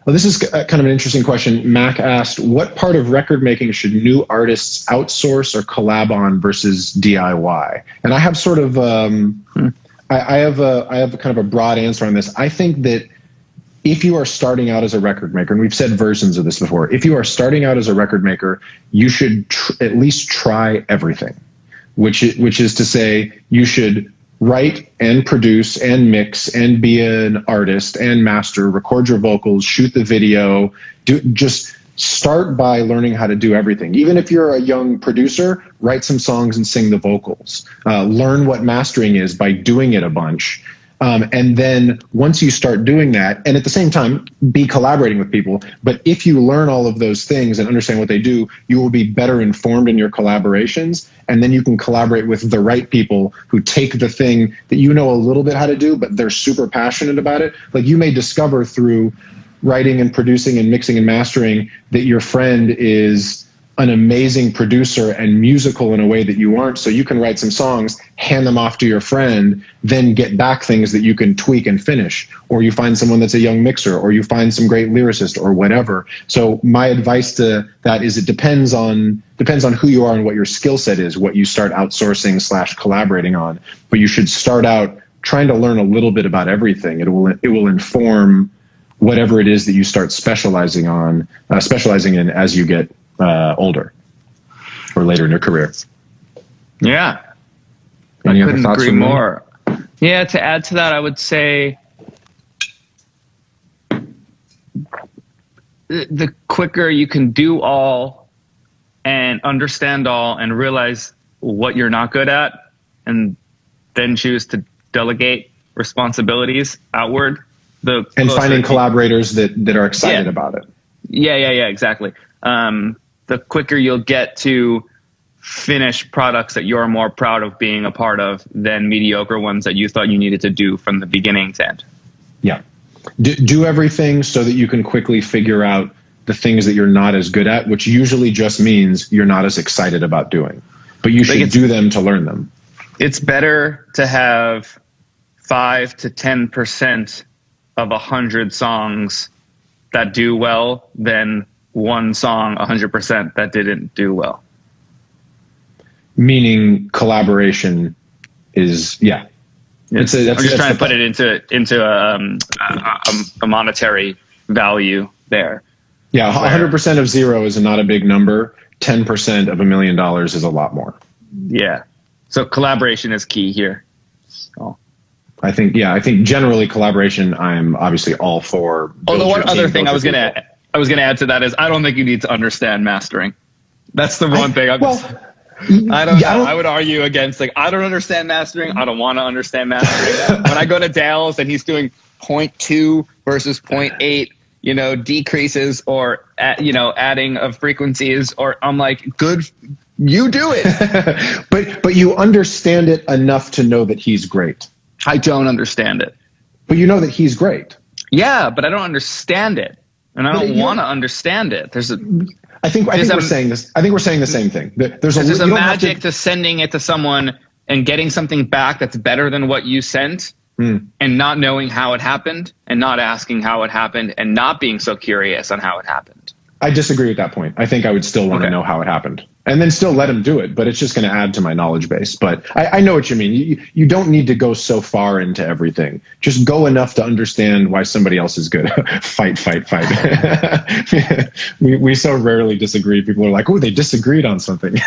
Well, this is kind of an interesting question. Mac asked, what part of record making should new artists outsource or collab on versus DIY? And I have sort of, I have a kind of a broad answer on this. I think that if you are starting out as a record maker, and we've said versions of this before, if you are starting out as a record maker, you should at least try everything, which is to say you should write and produce and mix and be an artist and master, record your vocals, shoot the video, just start by learning how to do everything. Even if you're a young producer, write some songs and sing the vocals. Learn what mastering is by doing it a bunch. And then once you start doing that, and at the same time, be collaborating with people. But if you learn all of those things and understand what they do, you will be better informed in your collaborations. And then you can collaborate with the right people who take the thing that you know a little bit how to do, but they're super passionate about it. Like you may discover through writing and producing and mixing and mastering that your friend is an amazing producer and musical in a way that you aren't. So you can write some songs, hand them off to your friend, then get back things that you can tweak and finish. Or you find someone that's a young mixer, or you find some great lyricist or whatever. So my advice to that is it depends on who you are and what your skill set is, what you start outsourcing / collaborating on. But you should start out trying to learn a little bit about everything. It will inform whatever it is that you start specializing in as you get older or later in your career. Yeah. Any I other couldn't thoughts agree from you? more. Yeah, to add to that, I would say the quicker you can do all and understand all and realize what you're not good at and then choose to delegate responsibilities outward, and finding collaborators that are excited about it. Yeah, exactly. The quicker you'll get to finished products that you're more proud of being a part of than mediocre ones that you thought you needed to do from the beginning to end. Yeah. Do everything so that you can quickly figure out the things that you're not as good at, which usually just means you're not as excited about doing. But you should do them to learn them. It's better to have 5 to 10% of 100 songs that do well than one song 100% that didn't do well. Meaning collaboration is, yeah. I'm just trying to put it into a monetary value there. Yeah, 100% of 0 is not a big number. 10% of $1 million is a lot more. Yeah. So collaboration is key here. So. I think generally collaboration, I'm obviously all for. Oh, the one other thing I was going to add to that is I don't think you need to understand mastering. That's the one thing. I don't know. I would argue against, I don't understand mastering. I don't want to understand mastering. When I go to Dale's and he's doing 0.2 versus 0.8, decreases or, adding of frequencies, or I'm like, good, you do it. but you understand it enough to know that he's great. I don't understand it. But you know that he's great. Yeah, but I don't understand it. And I don't want to understand it. I think we're saying this. I think we're saying the same thing. There's a magic to sending it to someone and getting something back that's better than what you sent, and not knowing how it happened, and not asking how it happened, and not being so curious on how it happened. I disagree with that point. I think I would still want to know how it happened, and then still let him do it. But it's just going to add to my knowledge base. But I know what you mean. You don't need to go so far into everything. Just go enough to understand why somebody else is good. Fight. We so rarely disagree. People are like, oh, they disagreed on something.